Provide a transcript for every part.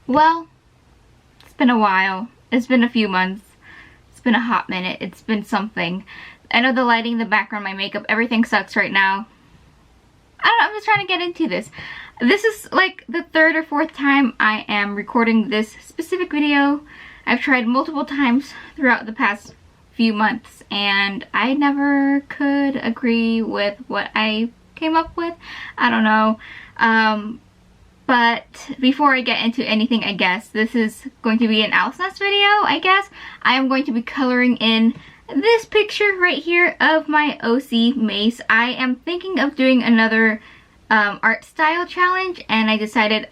Well, it's been a while. It's been a few months. It's been a hot minute. It's been something. I know the lighting, the background, my makeup, everything sucks right now. I don't know, I'm just trying to get into this. This is like the third or fourth time I am recording this specific video. I've tried multiple times throughout the past few months and I never could agree with what I came up with. I don't know. But before I get into anything, I guess, this is going to be an Owl's Nest video, I guess. I am going to be coloring in this picture right here of my OC mace. I am thinking of doing another art style challenge, and I decided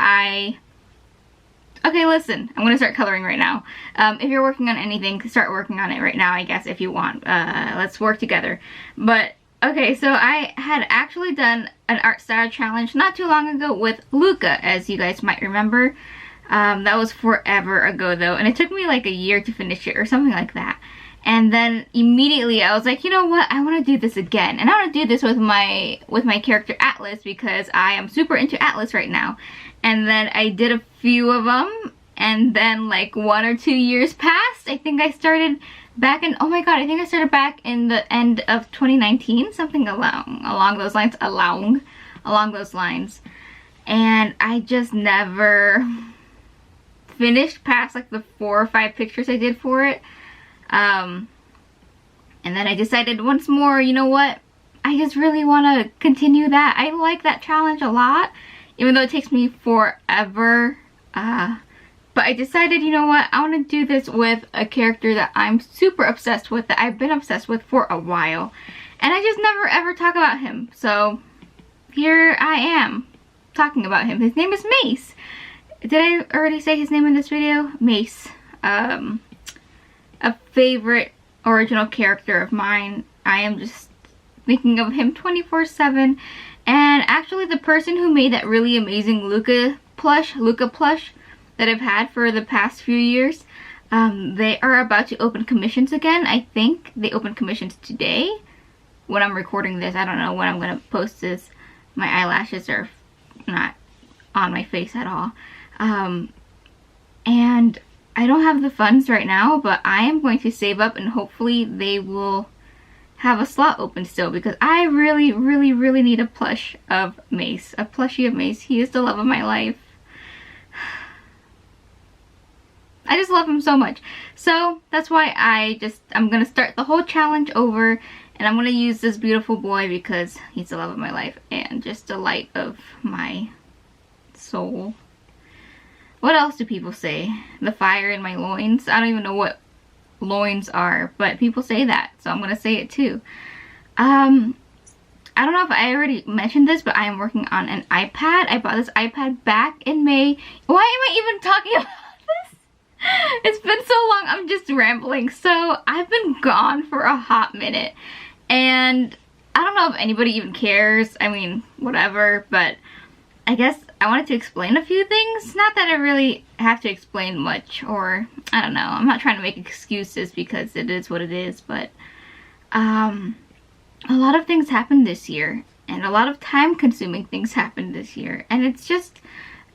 okay, listen, I'm going to start coloring right now. If you're working on anything, start working on it right now, I guess, if you want. Let's work together. But, okay, so I had actually done an art style challenge not too long ago with Luca, as you guys might remember. That was forever ago, though, and it took me like a year to finish it, or something like that. And then immediately I was like, you know what, I want to do this again. And I want to do this with my character Atlas, because I am super into Atlas right now. And then I did a few of them, and then like 1 or 2 years passed. I think I started back in, oh my god, I think I started back in the end of 2019, something along those lines, along those lines. And I just never finished past like the 4 or 5 pictures I did for it. And then I decided once more, you know what, I just really want to continue that. I like that challenge a lot, even though it takes me forever. But I decided, you know what, I want to do this with a character that I'm super obsessed with, that I've been obsessed with for a while. And I just never ever talk about him. So here I am talking about him. His name is Mace. Did I already say his name in this video? Mace. A favorite original character of mine. I am just thinking of him 24/7. And actually the person who made that really amazing Luca plush that I've had for the past few years, they are about to open commissions again. I think they opened commissions today when I'm recording this. I don't know when I'm going to post this. My eyelashes are not on my face at all. And I don't have the funds right now, but I am going to save up and hopefully they will have a slot open still, because I really, really, really need a plush of Mace. A plushie of Mace. He is the love of my life. I just love him so much. So that's why I'm going to start the whole challenge over, and I'm going to use this beautiful boy because he's the love of my life and just the light of my soul. What else do people say? The fire in my loins? I don't even know what loins are, but people say that, so I'm going to say it too. I don't know if I already mentioned this, but I am working on an iPad. I bought this iPad back in May. Why am I even talking about this? It's been so long, I'm just rambling. So I've been gone for a hot minute, and I don't know if anybody even cares. I mean, whatever, but I guess I wanted to explain a few things. Not that I really have to explain much, or I don't know. I'm not trying to make excuses because it is what it is, but a lot of things happened this year, and a lot of time-consuming things happened this year, and it's just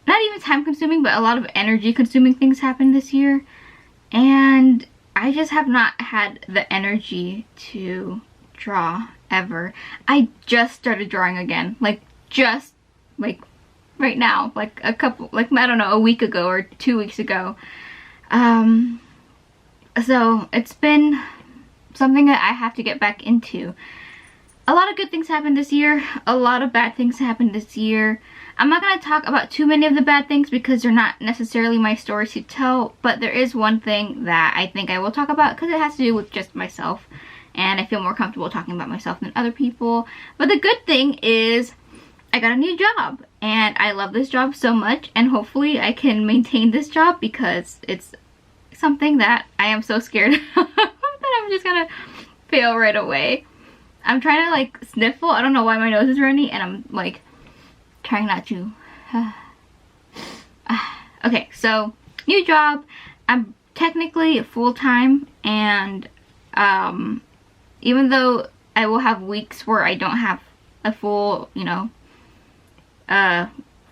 not even time-consuming, but a lot of energy-consuming things happened this year, and I just have not had the energy to draw ever. I just started drawing again, like right now, like I don't know, a week ago or 2 weeks ago. So it's been something that I have to get back into. A lot of good things happened this year. A lot of bad things happened this year. I'm not going to talk about too many of the bad things because they're not necessarily my story to tell, but there is one thing that I think I will talk about because it has to do with just myself, and I feel more comfortable talking about myself than other people. But the good thing is I got a new job, and I love this job so much, and hopefully I can maintain this job because it's something that I am so scared of that I'm just gonna fail right away. I'm trying to like sniffle. I don't know why my nose is runny, and I'm like trying not to. Okay, so new job. I'm technically full-time, and even though I will have weeks where I don't have a full, you know,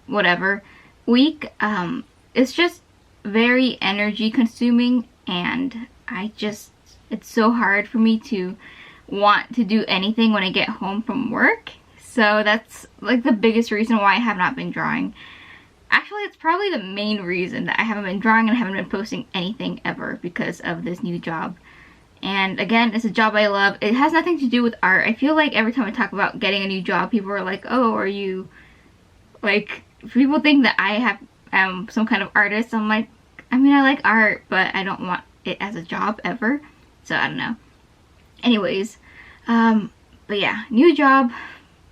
whatever week, it's just very energy consuming, and it's so hard for me to want to do anything when I get home from work. So that's like the biggest reason why I have not been drawing. Actually, it's probably the main reason that I haven't been drawing and haven't been posting anything ever, because of this new job. And again, it's a job I love. It has nothing to do with art. I feel like every time I talk about getting a new job, people are like, oh, are you, like, people think that I am some kind of artist. I'm like, I mean, I like art, but I don't want it as a job ever. So I don't know. Anyways, but yeah, new job,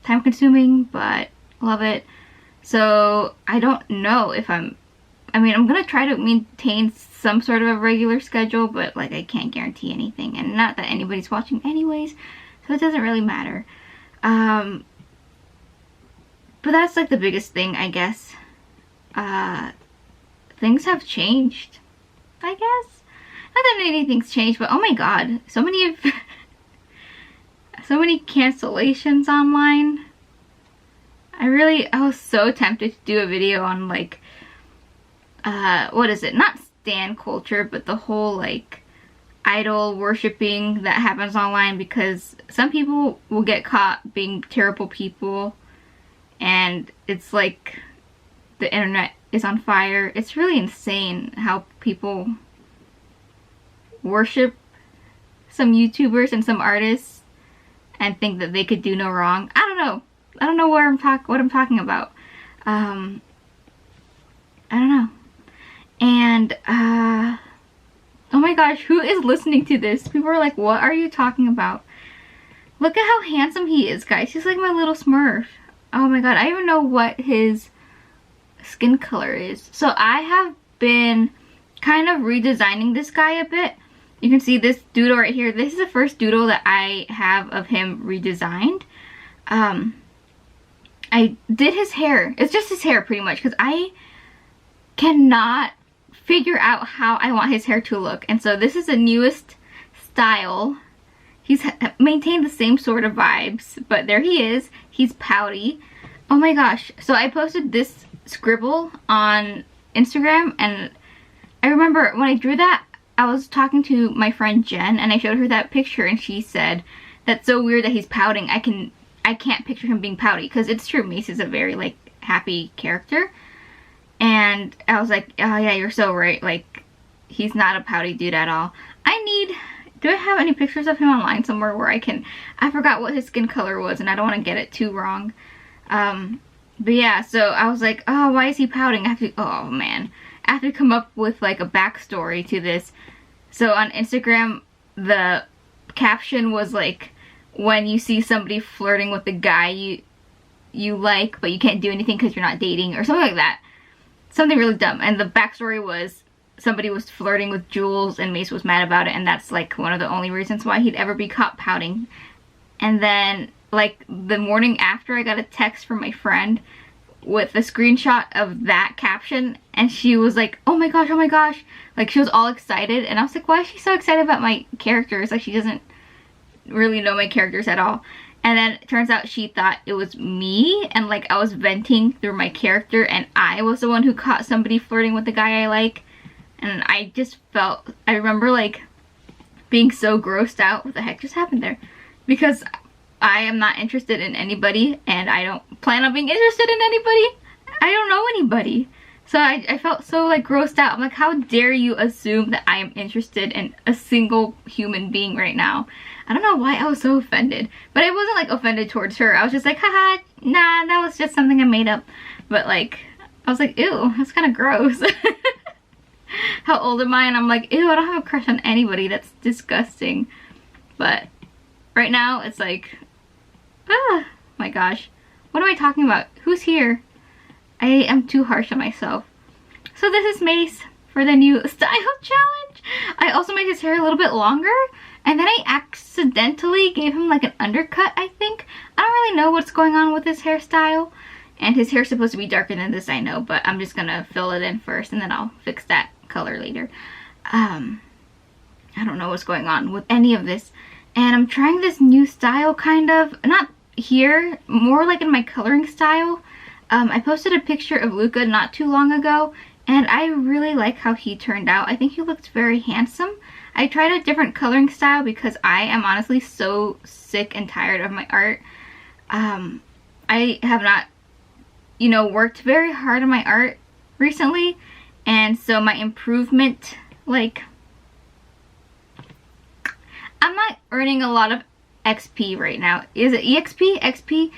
time consuming, but love it. So I don't know if I'm gonna try to maintain some sort of a regular schedule, but like I can't guarantee anything, and not that anybody's watching anyways, so it doesn't really matter. But that's like the biggest thing, I guess. Things have changed, I guess. Not that anything's changed, but oh my god, so many cancellations online. I was so tempted to do a video on like, what is it? Not stan culture, but the whole like idol worshipping that happens online, because some people will get caught being terrible people, and it's like the internet is on fire. It's really insane how people worship some YouTubers and some artists and think that they could do no wrong. I don't know what I'm talking about. I don't know. And oh my gosh, who is listening to this? People are like, what are you talking about? Look at how handsome he is, guys. He's like my little Smurf. Oh my god, I don't even know what his skin color is. So I have been kind of redesigning this guy a bit. You can see this doodle right here. This is the first doodle that I have of him redesigned. I did his hair. It's just his hair pretty much, because I cannot figure out how I want his hair to look. And so this is the newest style. He's maintained the same sort of vibes, but there he is. He's pouty. Oh my gosh. So I posted this scribble on Instagram, and I remember when I drew that, I was talking to my friend Jen, and I showed her that picture, and she said, that's so weird that he's pouting. I can't picture him being pouty, because it's true, Mace is a very like happy character. And I was like, oh yeah, you're so right, like he's not a pouty dude at all. Do I have any pictures of him online somewhere where I forgot what his skin color was, and I don't want to get it too wrong. But yeah, so I was like, oh, why is he pouting? Oh man, I have to come up with like a backstory to this. So on Instagram, the caption was like, when you see somebody flirting with the guy you like, but you can't do anything because you're not dating, or something like that. Something really dumb. And the backstory was somebody was flirting with Jules, and Mace was mad about it, and that's like one of the only reasons why he'd ever be caught pouting. And then like the morning after, I got a text from my friend with a screenshot of that caption, and she was like, oh my gosh, like she was all excited, and I was like, why is she so excited about my characters? Like she doesn't really know my characters at all. And then it turns out she thought it was me, and like I was venting through my character, and I was the one who caught somebody flirting with the guy I like. And I just I remember like being so grossed out. What the heck just happened there? Because I am not interested in anybody, and I don't plan on being interested in anybody. I don't know anybody. So I felt so like grossed out. I'm like, how dare you assume that I am interested in a single human being right now? I don't know why I was so offended. But I wasn't like offended towards her. I was just like, haha, nah, that was just something I made up. But like, I was like, ew, that's kind of gross. How old am I? And I'm like, ew, I don't have a crush on anybody. That's disgusting. But right now, it's like, ah, my gosh. What am I talking about? Who's here? I am too harsh on myself. So this is Mace for the new style challenge. I also made his hair a little bit longer, and then I accidentally gave him like an undercut, I think. I don't really know what's going on with his hairstyle. And his hair's supposed to be darker than this, I know, but I'm just gonna fill it in first, and then I'll fix that color later. I don't know what's going on with any of this. And I'm trying this new style, kind of. Not here, more like in my coloring style. I posted a picture of Luca not too long ago, and I really like how he turned out. I think he looked very handsome. I tried a different coloring style because I am honestly so sick and tired of my art. I have not, you know, worked very hard on my art recently, and so my improvement, like, I'm not earning a lot of XP right now. Is it EXP? XP?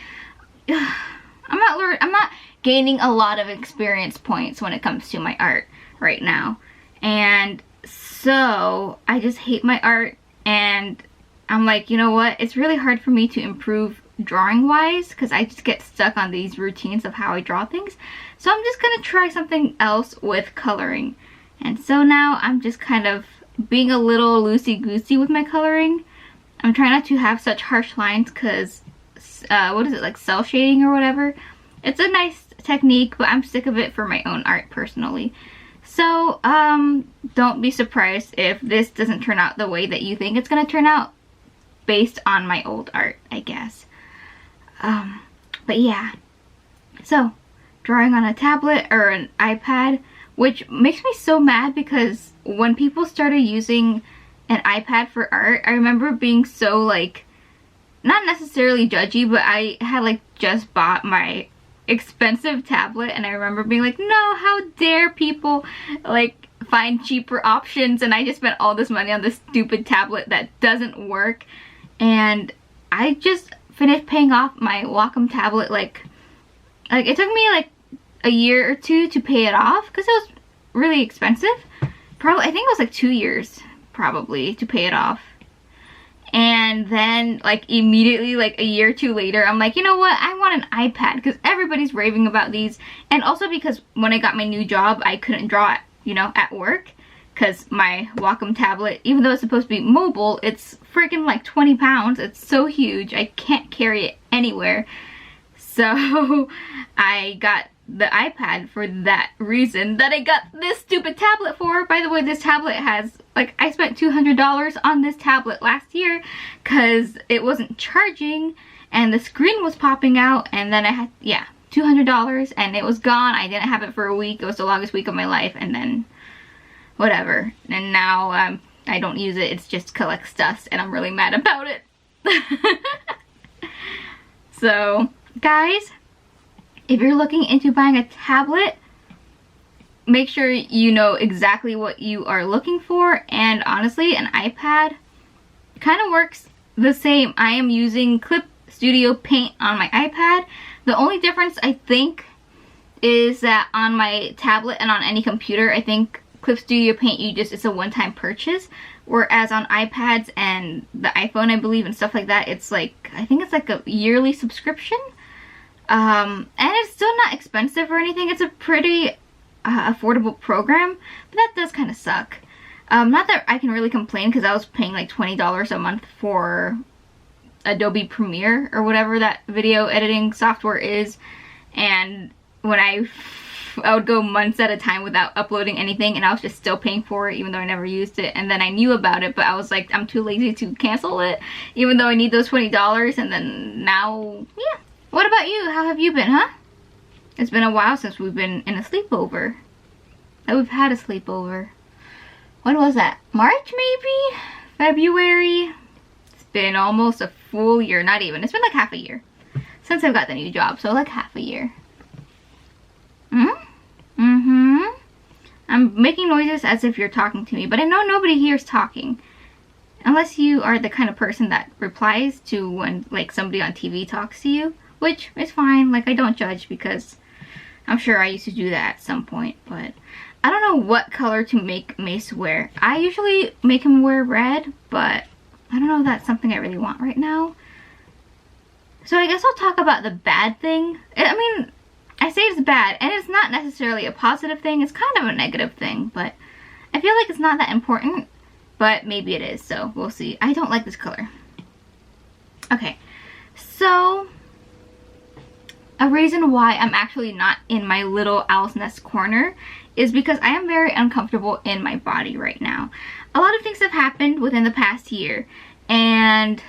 I'm not gaining a lot of experience points when it comes to my art right now. And so I just hate my art, and I'm like, you know what? It's really hard for me to improve drawing wise because I just get stuck on these routines of how I draw things. So I'm just gonna try something else with coloring. And so now I'm just kind of being a little loosey-goosey with my coloring. I'm trying not to have such harsh lines because, what is it, like cell shading or whatever? It's a nice technique, but I'm sick of it for my own art personally. So, don't be surprised if this doesn't turn out the way that you think it's gonna turn out based on my old art, I guess. But yeah. So, drawing on a tablet or an iPad, which makes me so mad because when people started using an iPad for art, I remember being so, like, not necessarily judgy, but I had, like, just bought my expensive tablet, and I remember being like, no, how dare people, like, find cheaper options, and I just spent all this money on this stupid tablet that doesn't work. And I just finished paying off my Wacom tablet, like it took me like a year or two to pay it off because it was really expensive. Probably, I think it was like 2 years probably to pay it off. And then, like, immediately, like, a year or two later, I'm like, you know what? I want an iPad because everybody's raving about these. And also because when I got my new job, I couldn't draw, you know, at work because my Wacom tablet, even though it's supposed to be mobile, it's freaking like 20 pounds. It's so huge. I can't carry it anywhere. So I got the iPad for that reason that I got this stupid tablet for. By the way, this tablet has, like, I spent $200 on this tablet last year because it wasn't charging and the screen was popping out, and then I had, yeah, $200 and it was gone. I didn't have it for a week. It was the longest week of my life, and then whatever. And now I don't use it. It's just collects dust and I'm really mad about it. So, guys, if you're looking into buying a tablet, make sure you know exactly what you are looking for. And honestly, an iPad kind of works the same. I am using Clip Studio Paint on my iPad. The only difference, I think, is that on my tablet and on any computer, I think Clip Studio Paint, it's a one-time purchase. Whereas on iPads and the iPhone, I believe, and stuff like that, it's like, I think it's like a yearly subscription. And it's still not expensive or anything. It's a pretty affordable program, but that does kind of suck. Not that I can really complain because I was paying like $20 a month for Adobe Premiere or whatever that video editing software is, and when I would go months at a time without uploading anything, and I was just still paying for it even though I never used it. And then I knew about it, but I was like, I'm too lazy to cancel it even though I need those $20. And then now, yeah. What about you? How have you been, huh? It's been a while since we've been in a sleepover. Oh, we've had a sleepover. When was that? March, maybe? February? It's been almost a full year. Not even. It's been like half a year since I've got the new job. So like half a year. I'm making noises as if you're talking to me, but I know nobody here is talking. Unless you are the kind of person that replies to when, like, somebody on TV talks to you. Which is fine, like, I don't judge because I'm sure I used to do that at some point, but I don't know what color to make Mace wear. I usually make him wear red, but I don't know if that's something I really want right now. So I guess I'll talk about the bad thing. I mean, I say it's bad, and it's not necessarily a positive thing. It's kind of a negative thing, but I feel like it's not that important, but maybe it is, so we'll see. I don't like this color. Okay, so a reason why I'm actually not in my little owl's nest corner is because I am very uncomfortable in my body right now. A lot of things have happened within the past year, and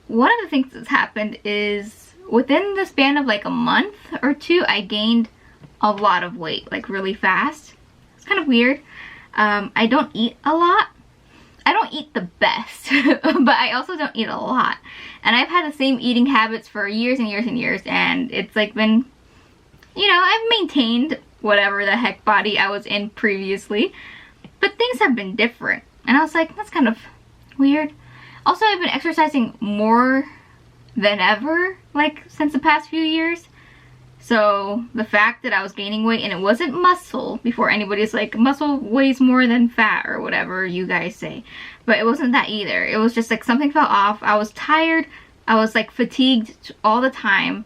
one of the things that's happened is within the span of like a month or two, I gained a lot of weight, like really fast. It's kind of weird. I don't eat a lot. I don't eat the best, but I also don't eat a lot. And I've had the same eating habits for years and years and years, and it's like been, you know, I've maintained whatever the heck body I was in previously, but things have been different. And I was like, that's kind of weird. Also, I've been exercising more than ever, like, since the past few years. So the fact that I was gaining weight, and it wasn't muscle, before anybody's like, muscle weighs more than fat or whatever you guys say, but it wasn't that either. It was just like something fell off. I was tired. I was like fatigued all the time.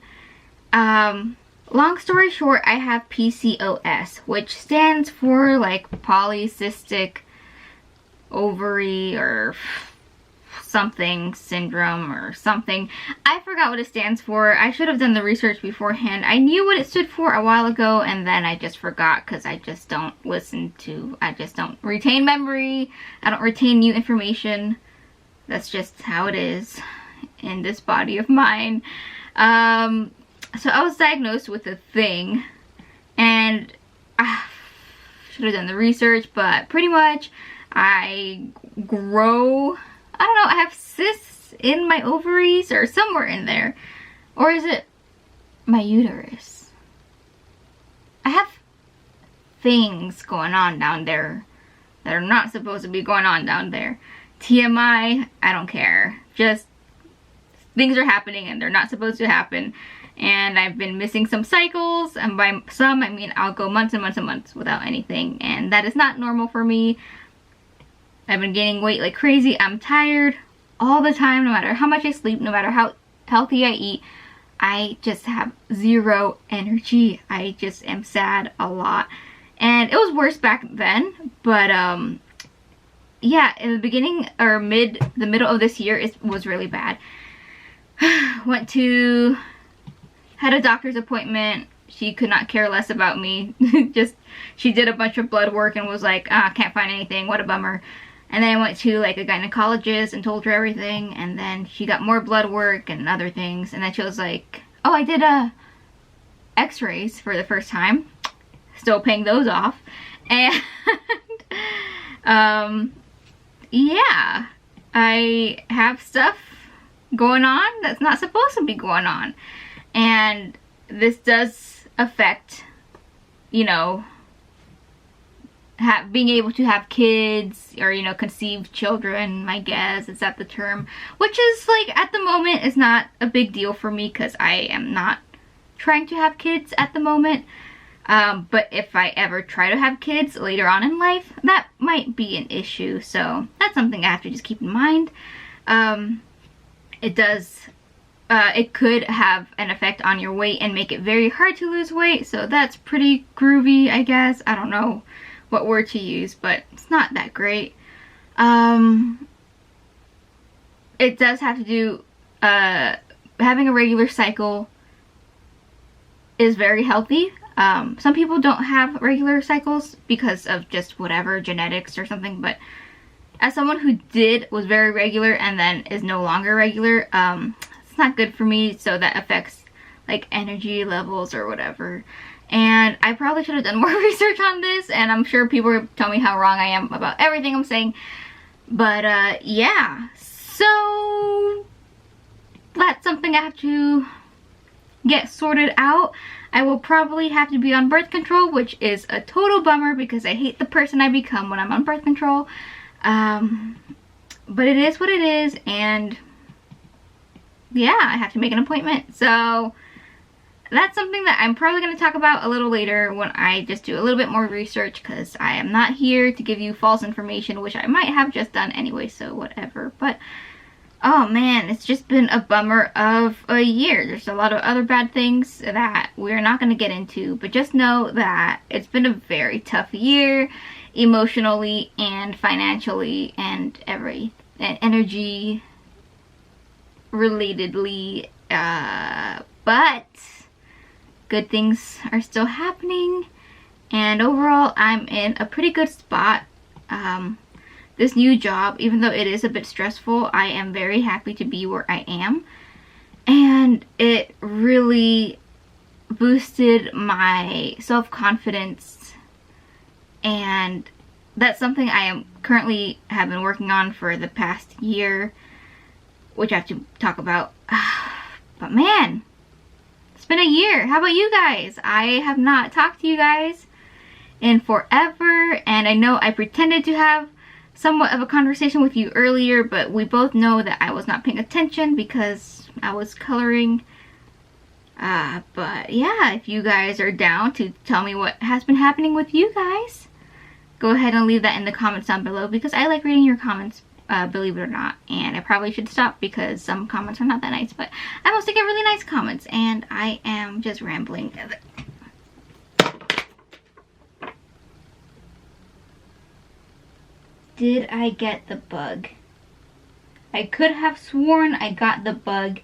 Long story short, I have PCOS, which stands for like polycystic ovary or something syndrome or something. I forgot what it stands for. I should have done the research beforehand. I knew what it stood for a while ago, and then I just forgot because I just don't I just don't retain memory. I don't retain new information. That's just how it is in this body of mine. So I was diagnosed with a thing, and I should have done the research, but pretty much I grow, I don't know, I have cysts in my ovaries or somewhere in there. Or is it my uterus? I have things going on down there that are not supposed to be going on down there. TMI, I don't care. Just things are happening and they're not supposed to happen. And I've been missing some cycles, and by some I mean I'll go months and months and months without anything, and that is not normal for me. I've been gaining weight like crazy. I'm tired all the time, no matter how much I sleep, no matter how healthy I eat. I just have zero energy. I just am sad a lot. And it was worse back then, but yeah, in the beginning or the middle of this year, it was really bad. Had a doctor's appointment. She could not care less about me. She did a bunch of blood work and was like, can't find anything, what a bummer. And then I went to like a gynecologist and told her everything, and then she got more blood work and other things, and then she was like, oh, I did x-rays for the first time. Still paying those off. And yeah, I have stuff going on that's not supposed to be going on. And this does affect, you know, being able to have kids, or, you know, conceive children, I guess, is that the term? Which is, like, at the moment is not a big deal for me because I am not trying to have kids at the moment. But if I ever try to have kids later on in life, that might be an issue. So that's something I have to just keep in mind. It could have an effect on your weight and make it very hard to lose weight. So that's pretty groovy, I guess. I don't know what word to use, but it's not that great. It does have to do, having a regular cycle is very healthy. Some people don't have regular cycles because of just whatever, genetics or something, but as someone who was very regular and then is no longer regular, it's not good for me, so that affects like energy levels or whatever. And I probably should have done more research on this, and I'm sure people will tell me how wrong I am about everything I'm saying. But yeah, so that's something I have to get sorted out. I will probably have to be on birth control, which is a total bummer because I hate the person I become when I'm on birth control. But it is what it is, and yeah, I have to make an appointment. So that's something that I'm probably going to talk about a little later when I just do a little bit more research, because I am not here to give you false information, which I might have just done anyway, so whatever. But oh man, it's just been a bummer of a year. There's a lot of other bad things that we're not going to get into, but just know that it's been a very tough year, emotionally and financially and energy relatedly, but good things are still happening, and overall I'm in a pretty good spot. This new job, even though it is a bit stressful, I am very happy to be where I am, and it really boosted my self-confidence, and that's something I am currently have been working on for the past year, which I have to talk about. But man, it's been a year. How about you guys? I have not talked to you guys in forever, and I know I pretended to have somewhat of a conversation with you earlier, but we both know that I was not paying attention because I was coloring. But yeah, if you guys are down to tell me what has been happening with you guys, go ahead and leave that in the comments down below, because I like reading your comments, believe it or not. And I probably should stop because some comments are not that nice, but I mostly get really nice comments, and I am just rambling. Did I get the bug? I could have sworn I got the bug,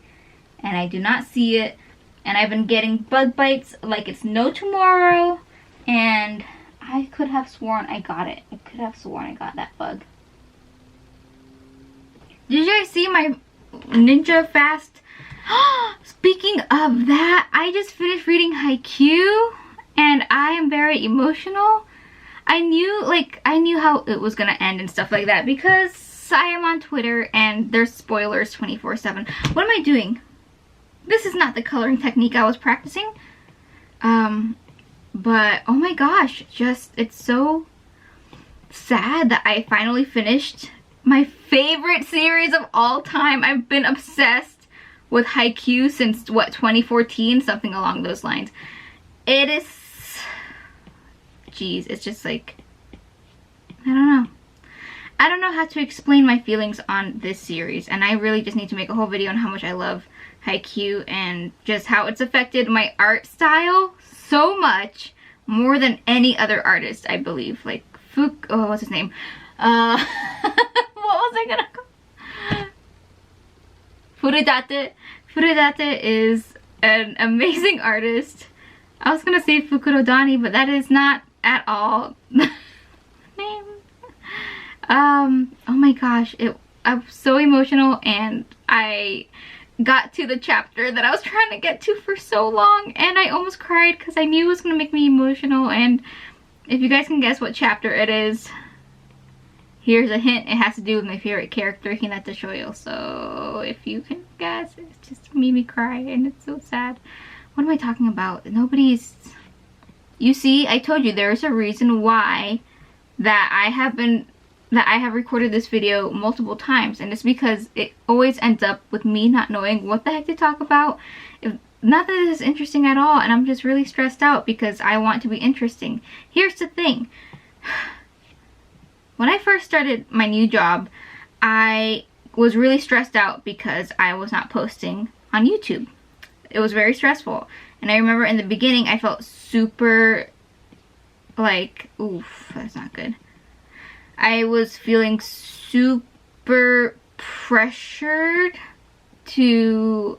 and I do not see it. And I've been getting bug bites like it's no tomorrow, and I could have sworn I got it. I could have sworn I got that bug. Did you guys see my ninja fast? Speaking of that, I just finished reading Haikyuu, and I am very emotional. I knew how it was gonna end and stuff like that, because I am on Twitter and there's spoilers 24/7. What am I doing? This is not the coloring technique I was practicing. But oh my gosh, it's so sad that I finally finished my favorite series of all time. I've been obsessed with Haikyuu since, what, 2014? Something along those lines. It is, geez, it's just like, I don't know. I don't know how to explain my feelings on this series, and I really just need to make a whole video on how much I love Haikyuu and just how it's affected my art style so much, more than any other artist, I believe. Like, oh, what's his name? What was I gonna call? Furudate. Furudate is an amazing artist. I was gonna say Fukurodani, but that is not at all the name. Oh my gosh, I was so emotional, and I got to the chapter that I was trying to get to for so long, and I almost cried because I knew it was gonna make me emotional. And if you guys can guess what chapter it is, here's a hint. It has to do with my favorite character, Hinata Shoyo. So if you can guess, it just made me cry, and it's so sad. What am I talking about? Nobody's... You see, I told you there's a reason why that I have recorded this video multiple times, and it's because it always ends up with me not knowing what the heck to talk about. Not that this is interesting at all, and I'm just really stressed out because I want to be interesting. Here's the thing. When I first started my new job, I was really stressed out because I was not posting on YouTube. It was very stressful. And I remember in the beginning, I felt super, like, oof, that's not good. I was feeling super pressured to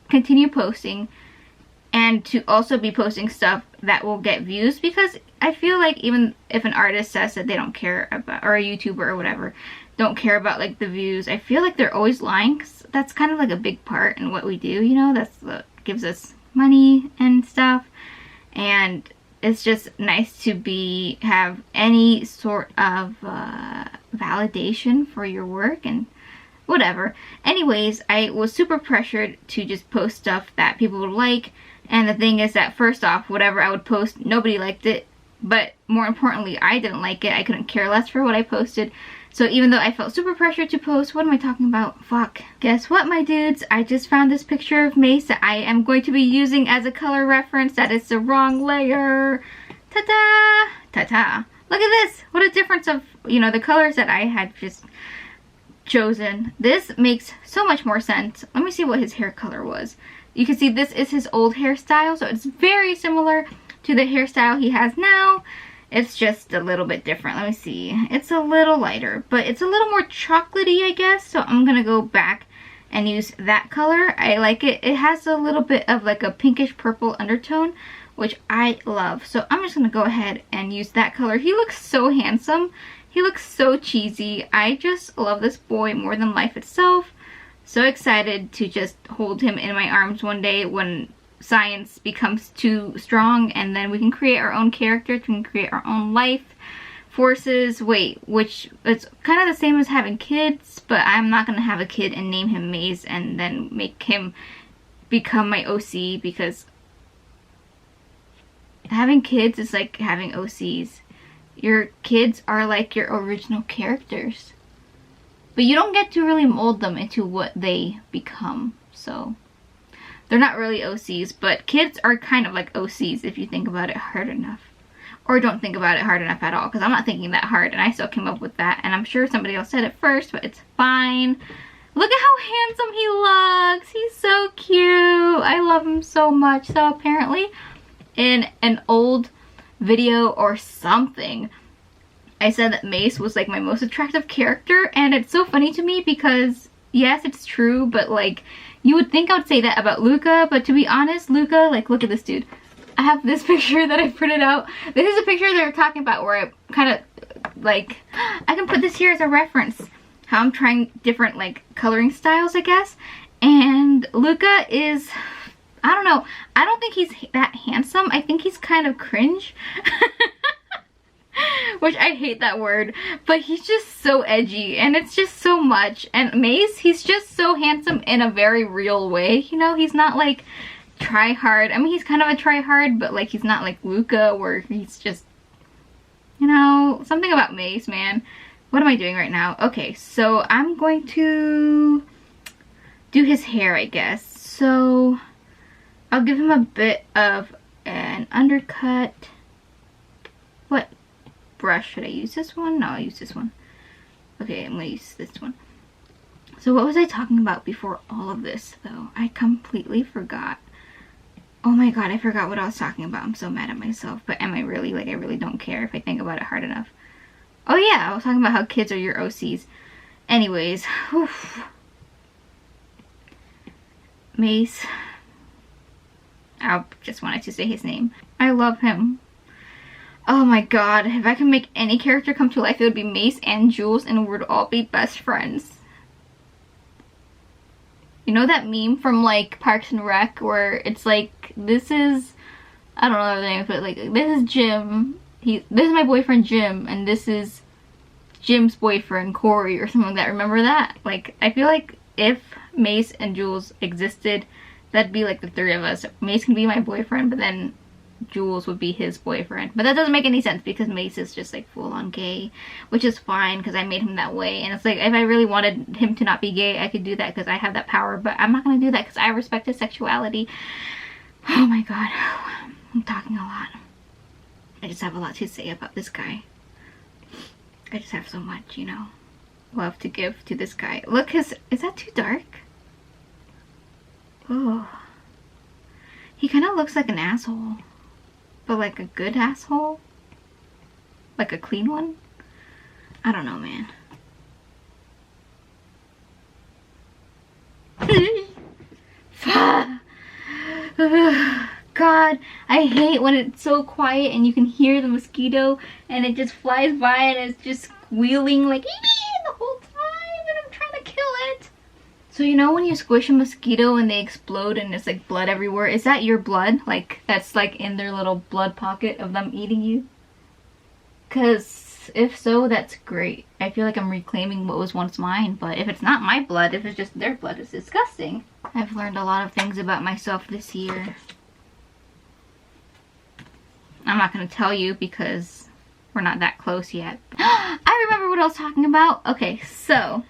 continue posting and to also be posting stuff that will get views, because I feel like even if an artist says that they don't care about, or a YouTuber or whatever, don't care about like the views, I feel like they're always lying, 'cause that's kind of like a big part in what we do, you know, that's what gives us money and stuff. And it's just nice to have any sort of validation for your work and whatever. Anyways, I was super pressured to just post stuff that people would like. And the thing is that, first off, whatever I would post, nobody liked it. But more importantly, I didn't like it. I couldn't care less for what I posted. So even though I felt super pressured to post, what am I talking about? Fuck. Guess what, my dudes? I just found this picture of Mace that I am going to be using as a color reference. That is the wrong layer. Ta-da! Ta-ta. Look at this. What a difference of, you know, the colors that I had just chosen. This makes so much more sense. Let me see what his hair color was. You can see this is his old hairstyle, so it's very similar to the hairstyle he has now. It's just a little bit different. Let me see. It's a little lighter, but it's a little more chocolatey, I guess. So I'm gonna go back and use that color. I like it. It has a little bit of like a pinkish purple undertone, which I love. So I'm just gonna go ahead and use that color. He looks so handsome. He looks so cheesy. I just love this boy more than life itself. So excited to just hold him in my arms one day when science becomes too strong, and then we can create our own characters, we can create our own life forces. Which it's kind of the same as having kids, but I'm not gonna have a kid and name him Maze and then make him become my OC, because having kids is like having OCs. Your kids are like your original characters, but you don't get to really mold them into what they become. So they're not really OCs, but kids are kind of like OCs if you think about it hard enough. Or don't think about it hard enough at all, because I'm not thinking that hard and I still came up with that, and I'm sure somebody else said it first, but it's fine. Look at how handsome he looks. He's so cute. I love him so much. So apparently in an old video or something, I said that Mace was like my most attractive character, and it's so funny to me because yes, it's true, but like you would think I would say that about Luca, but to be honest, Luca, like look at this dude. I have this picture that I printed out. This is a picture they're talking about where I kind of like, I can put this here as a reference, how I'm trying different like coloring styles, I guess. And Luca is, I don't know, I don't think he's that handsome. I think he's kind of cringe. Which I hate that word, but he's just so edgy and it's just so much. And Mace, he's just so handsome in a very real way, you know. He's not like try hard. I mean, he's kind of a try hard, but like he's not like Luca where he's just, you know, something about Mace, man. What am I doing right now? Okay, so I'm going to do his hair, I guess. So I'll give him a bit of an undercut. What brush should I use? This one? No, I'll use this one. Okay, I'm gonna use this one. So what was I talking about before all of this, though? I completely forgot. Oh my god, I forgot what I was talking about. I'm so mad at myself. But am I really? Like, I really don't care if I think about it hard enough. Oh yeah, I was talking about how kids are your OCs. Anyways, oof. Mace. I just wanted to say his name. I love him. Oh my god, if I can make any character come to life, it would be Mace and Jules, and we would all be best friends. You know that meme from like Parks and Rec where it's like, this is, I don't know the name, but like, this is Jim, this is my boyfriend Jim, and this is Jim's boyfriend Corey, or something like that. Remember that? Like, I feel like if Mace and Jules existed, that'd be like the three of us. Mace can be my boyfriend, but then Jules would be his boyfriend. But that doesn't make any sense because Mace is just like full on gay, which is fine because I made him that way. And it's like, if I really wanted him to not be gay, I could do that because I have that power, but I'm not going to do that because I respect his sexuality. Oh my god, I'm talking a lot. I just have a lot to say about this guy. I just have so much, you know, love to give to this guy. Look, is that too dark? Oh, he kind of looks like an asshole. But like a good asshole? Like a clean one? I don't know, man. God, I hate when it's so quiet and you can hear the mosquito and it just flies by and it's just squealing like the whole time and I'm trying to kill it. So you know when you squish a mosquito and they explode and there's like blood everywhere? Is that your blood? Like that's like in their little blood pocket of them eating you? Because if so, that's great. I feel like I'm reclaiming what was once mine, but if it's not my blood, if it's just their blood, it's disgusting. I've learned a lot of things about myself this year. I'm not going to tell you because we're not that close yet. I remember what I was talking about. Okay, so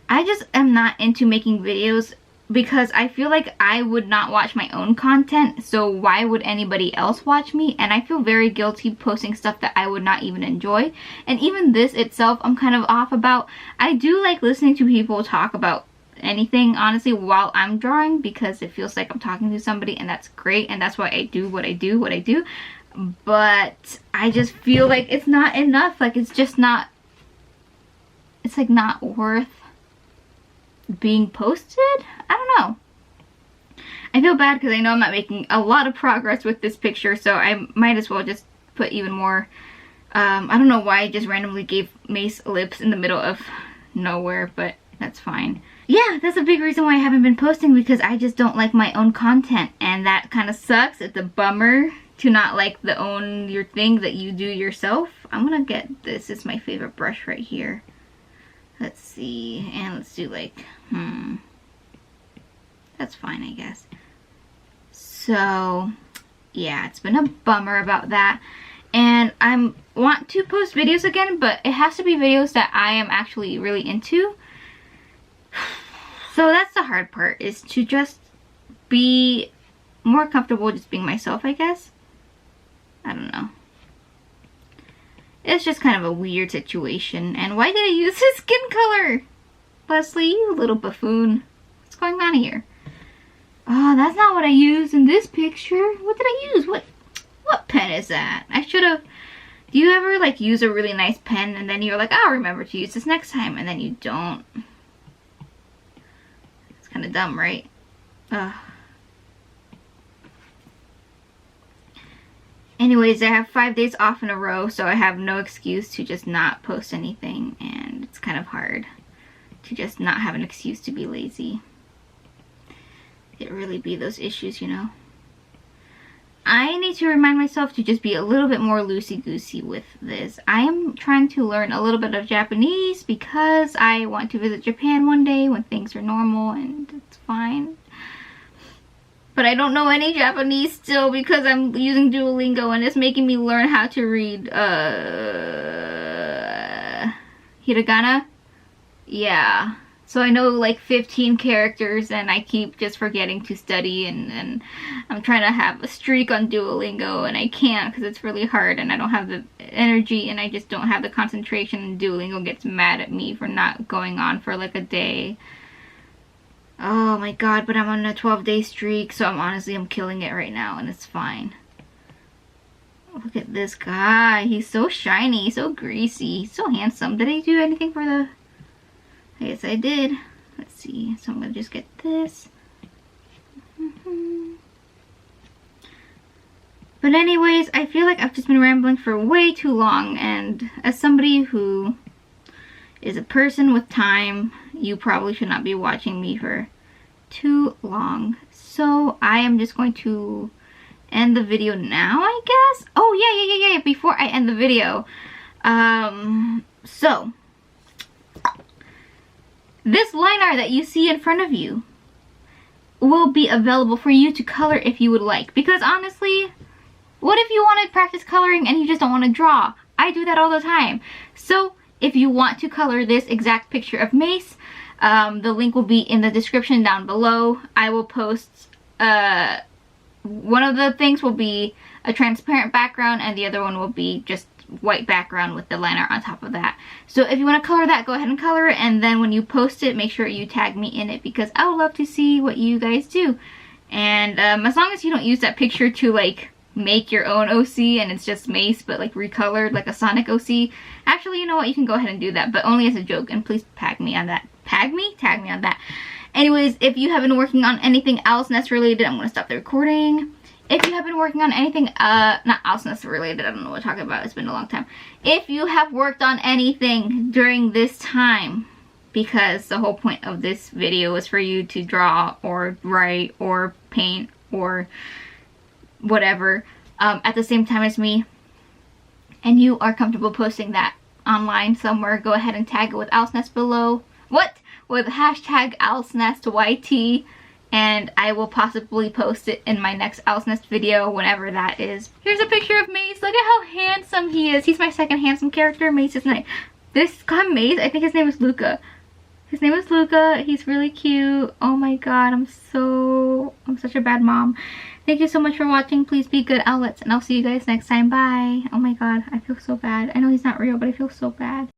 I just am not into making videos because I feel like I would not watch my own content, so why would anybody else watch me? And I feel very guilty posting stuff that I would not even enjoy. And even this itself, I'm kind of off about. I do like listening to people talk about anything, honestly, while I'm drawing because it feels like I'm talking to somebody, and that's great, and that's why I do what I do. But I just feel like it's not enough. Like, it's just not, it's like not worth being posted. I don't know. I feel bad because I know I'm not making a lot of progress with this picture, so I might as well just put even more. I don't know why I just randomly gave Mace lips in the middle of nowhere, but that's fine. yeah, that's a big reason why I haven't been posting, because I just don't like my own content, and that kind of sucks. It's a bummer to not like the own your thing that you do yourself. I'm gonna get this. It's my favorite brush right here. Let's see, and let's do like, that's fine, I guess. So, yeah, it's been a bummer about that. And I want to post videos again, but it has to be videos that I am actually really into. So that's the hard part, is to just be more comfortable just being myself, I guess. I don't know. It's just kind of a weird situation. And why did I use his skin color? Leslie, you little buffoon. What's going on here? Oh, that's not what I used in this picture. What did I use? What pen is that? I should have... Do you ever like use a really nice pen and then you're like, I'll remember to use this next time, and then you don't? It's kind of dumb, right? Ugh. Anyways, I have 5 days off in a row, so I have no excuse to just not post anything, and it's kind of hard to just not have an excuse to be lazy. It really be those issues, you know. I need to remind myself to just be a little bit more loosey-goosey with this. I am trying to learn a little bit of Japanese because I want to visit Japan one day when things are normal and it's fine. But I don't know any Japanese still because I'm using Duolingo, and it's making me learn how to read hiragana. Yeah. So I know like 15 characters, and I keep just forgetting to study, and I'm trying to have a streak on Duolingo, and I can't because it's really hard, and I don't have the energy, and I just don't have the concentration, and Duolingo gets mad at me for not going on for like a day. Oh my god, but I'm on a 12-day streak, so I'm killing it right now, and it's fine. Look at this guy. He's so shiny, so greasy, he's so handsome. Did I do anything for the... I guess I did. Let's see. So I'm going to just get this. But anyways, I feel like I've just been rambling for way too long, and as somebody who is a person with time, you probably should not be watching me for too long. So I am just going to end the video now, I guess. Oh yeah. Before I end the video, so this line art that you see in front of you will be available for you to color if you would like. Because honestly, what if you want to practice coloring and you just don't want to draw? I do that all the time. So if you want to color this exact picture of Mace, the link will be in the description down below. I will post, one of the things will be a transparent background, and the other one will be just white background with the line art on top of that. So if you want to color that, go ahead and color it, and then when you post it, make sure you tag me in it, because I would love to see what you guys do. And as long as you don't use that picture to like make your own OC and it's just Mace but like recolored like a Sonic OC, actually, you know what, you can go ahead and do that, but only as a joke, and please tag me on that. Tag me on that. Anyways, if you have been working on anything else Nest related, I'm going to stop the recording. If you have been working on anything, not else Nest related, I don't know what I'm talking about, it's been a long time. If you have worked on anything during this time, because the whole point of this video is for you to draw or write or paint or whatever at the same time as me, and you are comfortable posting that online somewhere, go ahead and tag it with Owl's Nest below. With hashtag Owl's Nest YT, and I will possibly post it in my next Owl's Nest video, whenever that is. Here's a picture of Mace. Look at how handsome he is. He's my second handsome character. Mace is nice. This guy Mace, I think his name is Luca. His name is Luca. He's really cute. Oh my god, I'm such a bad mom. Thank you so much for watching. Please be good owlets, and I'll see you guys next time. Bye. Oh my god, I feel so bad. I know he's not real, but I feel so bad.